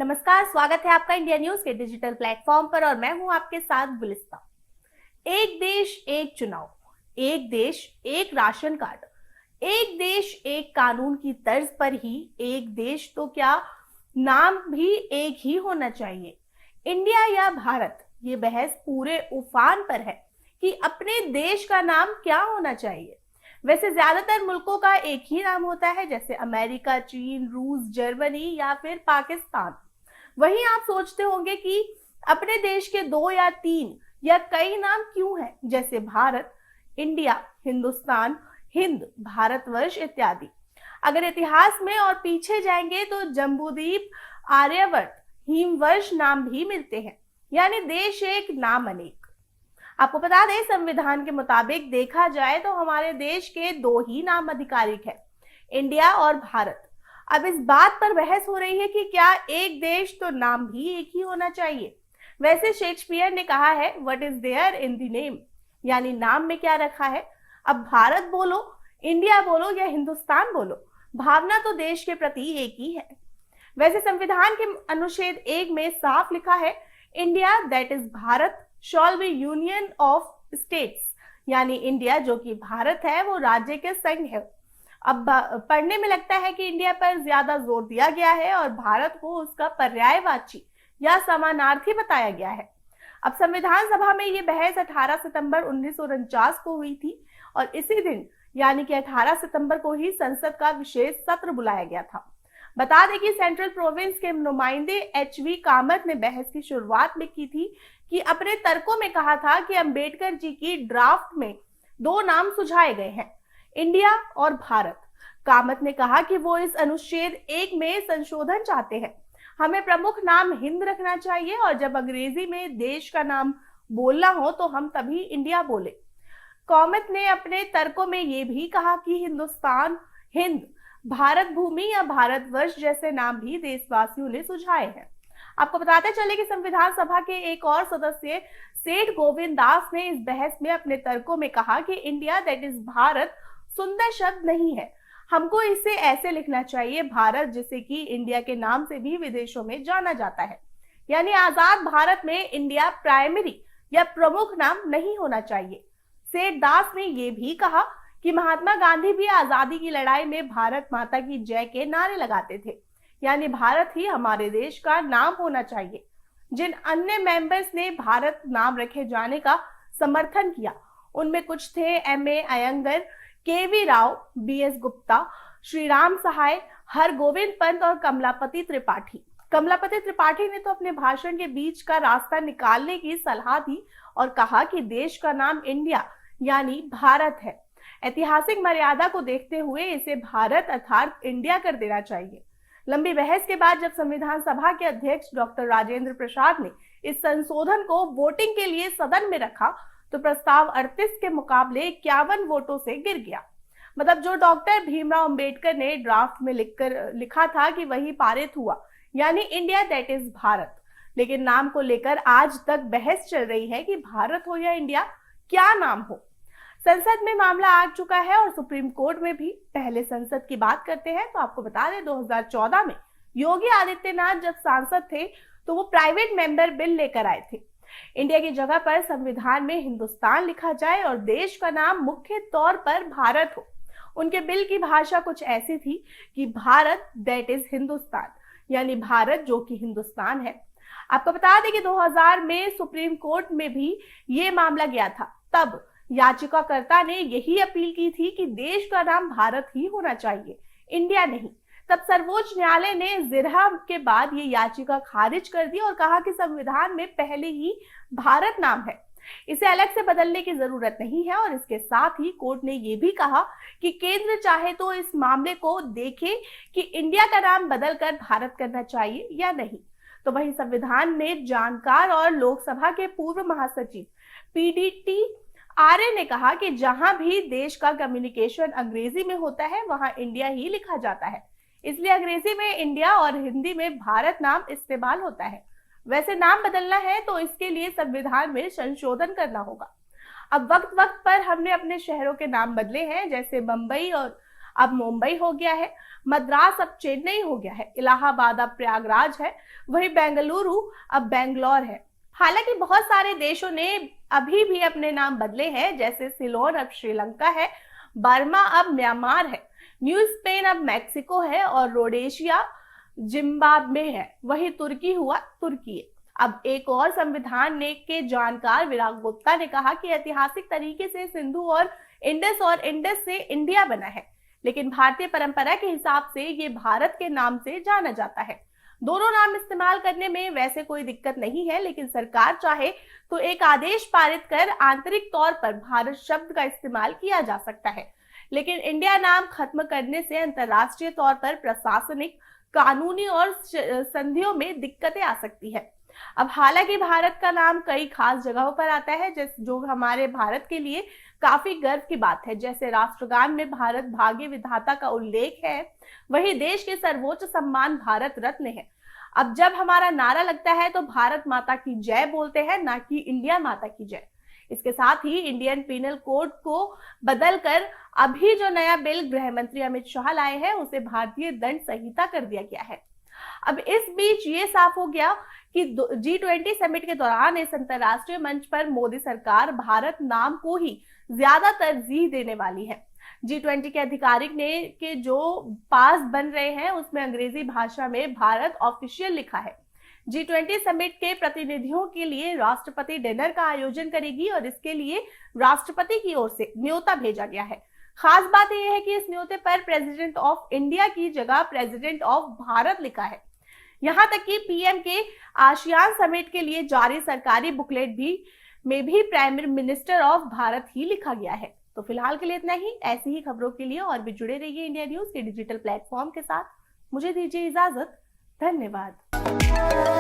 नमस्कार, स्वागत है आपका इंडिया न्यूज के डिजिटल प्लेटफॉर्म पर और मैं हूं आपके साथ गुलिस्ता। एक देश एक चुनाव, एक देश एक राशन कार्ड, एक देश एक कानून की तर्ज पर ही एक देश तो क्या, नाम भी एक ही होना चाहिए। इंडिया या भारत, ये बहस पूरे उफान पर है कि अपने देश का नाम क्या होना चाहिए। वैसे ज्यादातर मुल्कों का एक ही नाम होता है, जैसे अमेरिका, चीन, रूस, जर्मनी या फिर पाकिस्तान। वहीं आप सोचते होंगे कि अपने देश के 2 या 3 या कई नाम क्यों हैं, जैसे भारत, इंडिया, हिंदुस्तान, हिंद, भारतवर्ष इत्यादि। अगर इतिहास में और पीछे जाएंगे तो जम्बूद्वीप, आर्यवर्त, हिमवर्ष नाम भी मिलते हैं, यानी देश एक नाम अनेक। आपको बता दें, संविधान के मुताबिक देखा जाए तो हमारे देश के 2 ही नाम आधिकारिक है, इंडिया और भारत। अब इस बात पर बहस हो रही है कि क्या एक देश तो नाम भी एक ही होना चाहिए। वैसे शेक्सपियर ने कहा है, what is there in the name, यानी नाम में क्या रखा है। अब भारत बोलो, इंडिया बोलो या हिंदुस्तान बोलो, भावना तो देश के प्रति एक ही है। वैसे संविधान के अनुच्छेद 1 में साफ लिखा है, India that is Bharat shawl B union of states, यानी इंडिया जो कि भारत है वो राज्य के संघ है। अब पढ़ने में लगता है कि इंडिया पर ज्यादा जोर दिया गया है और भारत को उसका पर्यायवाची या समानार्थी बताया गया है। अब संविधान सभा में ये बहस 18 सितंबर 1949 को हुई थी और इसी दिन यानी कि 18 सितंबर को ही संसद का विशेष सत्र बुलाया गया था। बता दें कि सेंट्रल प्रोविंस के नुमाइंदे एच.वी. कामत ने बहस की शुरुआत में की थी कि अपने तर्कों में कहा था कि अंबेडकर जी की ड्राफ्ट में 2 नाम सुझाए गए हैं, इंडिया और भारत। कामत ने कहा कि वो इस अनुच्छेद 1 में संशोधन चाहते हैं, हमें प्रमुख नाम हिंद रखना चाहिए और जब अंग्रेजी में देश का नाम बोलना हो तो हम तभी इंडिया बोले। कामत ने अपने तर्कों में ये भी कहा कि हिंदुस्तान, हिंद, भारत भूमि या भारतवर्ष जैसे नाम भी देशवासियों ने सुझाए हैं। आपको बताते चले कि संविधान सभा के एक और सदस्य सेठ गोविंद दास ने इस बहस में अपने तर्कों में कहा कि इंडिया दैट इज भारत सुंदर शब्द नहीं है, हमको इसे ऐसे लिखना चाहिए भारत, जिसे कि इंडिया के नाम से भी विदेशों में जाना जाता है। यानी आजाद भारत में इंडिया प्राइमरी या प्रमुख नाम नहीं होना चाहिए। सेठ दास ने यह भी कहा कि महात्मा गांधी भी आजादी की लड़ाई में भारत माता की जय के नारे लगाते थे, यानी भारत ही हमारे देश का नाम होना चाहिए। जिन अन्य मेंबर्स ने भारत नाम रखे जाने का समर्थन किया उनमें कुछ थे M A. Ayyangar, K V. Rao, B S. Gupta, Shri Ram Sahay, Hargovind Pant और कमलापति त्रिपाठी। कमलापति त्रिपाठी ने तो अपने भाषण के बीच का रास्ता निकालने की सलाह दी और कहा कि देश का नाम इंडिया यानी भारत है, ऐतिहासिक मर्यादा को देखते हुए इसे भारत अर्थात इंडिया कर देना चाहिए। लंबी बहस के बाद जब संविधान सभा के अध्यक्ष डॉक्टर राजेंद्र प्रसाद ने इस संशोधन को वोटिंग के लिए सदन में रखा तो प्रस्ताव 38 के मुकाबले 51 वोटों से गिर गया। मतलब जो डॉक्टर भीमराव अंबेडकर ने ड्राफ्ट में लिखा था कि वही पारित हुआ, यानी इंडिया दैट इज भारत। लेकिन नाम को लेकर आज तक बहस चल रही है कि भारत हो या इंडिया, क्या नाम हो। संसद में मामला आ चुका है और सुप्रीम कोर्ट में भी। पहले संसद की बात करते हैं तो आपको बता दें 2014 में योगी आदित्यनाथ जब सांसद थे तो वो प्राइवेट मेंबर बिल लेकर आए थे, इंडिया की जगह पर संविधान में हिंदुस्तान लिखा जाए और देश का नाम मुख्य तौर पर भारत हो। उनके बिल की भाषा कुछ ऐसी थी कि भारत दैट इज हिंदुस्तान, यानी भारत जो कि हिंदुस्तान है। आपको बता दें कि 2000 में सुप्रीम कोर्ट में भी ये मामला गया था। तब याचिकाकर्ता ने यही अपील की थी कि देश का नाम भारत ही होना चाहिए, इंडिया नहीं। तब सर्वोच्च न्यायालय ने जिरहा के बाद ये याचिका खारिज कर दी और कहा कि संविधान में पहले ही भारत नाम है, इसे अलग से बदलने की जरूरत नहीं है। और इसके साथ ही कोर्ट ने यह भी कहा कि केंद्र चाहे तो इस मामले को देखे कि इंडिया का नाम बदलकर भारत करना चाहिए या नहीं। तो वही संविधान में जानकार और लोकसभा के पूर्व महासचिव पीडीटी आर्य ने कहा कि जहां भी देश का कम्युनिकेशन अंग्रेजी में होता है वहां इंडिया ही लिखा जाता है, इसलिए अंग्रेजी में इंडिया और हिंदी में भारत नाम इस्तेमाल होता है। वैसे नाम बदलना है तो इसके लिए संविधान में संशोधन करना होगा। अब वक्त वक्त पर हमने अपने शहरों के नाम बदले हैं, जैसे मुंबई और अब मुंबई हो गया है, मद्रास अब चेन्नई हो गया है, इलाहाबाद अब प्रयागराज है, वही बेंगलुरु अब बेंगलोर है। हालांकि बहुत सारे देशों ने अभी भी अपने नाम बदले हैं, जैसे सिलोन अब श्रीलंका है, बर्मा अब म्यांमार है, न्यू स्पेन अब मैक्सिको है और रोडेशिया जिम्बाब्वे है, वही तुर्की हुआ तुर्की है। अब एक और संविधान ने के जानकार विराग गुप्ता ने कहा कि ऐतिहासिक तरीके से सिंधु और इंडस से इंडिया बना है, लेकिन भारतीय परंपरा के हिसाब से ये भारत के नाम से जाना जाता है। दोनों नाम इस्तेमाल करने में वैसे कोई दिक्कत नहीं है, लेकिन सरकार चाहे तो एक आदेश पारित कर आंतरिक तौर पर भारत शब्द का इस्तेमाल किया जा सकता है, लेकिन इंडिया नाम खत्म करने से अंतरराष्ट्रीय तौर पर प्रशासनिक, कानूनी और संधियों में दिक्कतें आ सकती है। अब हालांकि भारत का नाम कई खास जगहों पर आता है, जो हमारे भारत के लिए काफी गर्व की बात है, जैसे राष्ट्रगान में भारत भाग्य विधाता का उल्लेख है, वही देश के सर्वोच्च सम्मान भारत रत्न है। अब जब हमारा नारा लगता है तो भारत माता की जय बोलते हैं, ना कि इंडिया माता की जय। इसके साथ ही इंडियन पीनल कोड को बदलकर अभी जो नया बिल गृह मंत्री अमित शाह लाए हैं उसे भारतीय दंड संहिता कर दिया गया है। अब इस बीच ये साफ हो गया कि G20 समिट के दौरान इस अंतरराष्ट्रीय मंच पर मोदी सरकार भारत नाम को ही ज्यादा तरजीह देने वाली है। G20 के आधिकारिक ने के जो पास बन रहे हैं उसमें अंग्रेजी भाषा में भारत ऑफिशियल लिखा है। G20 समिट के प्रतिनिधियों के लिए राष्ट्रपति डिनर का आयोजन करेगी और इसके लिए राष्ट्रपति की ओर से न्योता भेजा गया है। खास बात यह है कि इस न्योते पर प्रेसिडेंट ऑफ इंडिया की जगह प्रेसिडेंट ऑफ भारत लिखा है। यहां तक कि पीएम के आसियान समिट के लिए जारी सरकारी बुकलेट में भी प्राइम मिनिस्टर ऑफ भारत ही लिखा गया है। तो फिलहाल के लिए इतना ही। ऐसी ही खबरों के लिए और भी जुड़े रहिए इंडिया न्यूज के डिजिटल प्लेटफॉर्म के साथ। मुझे दीजिए इजाजत। धन्यवाद।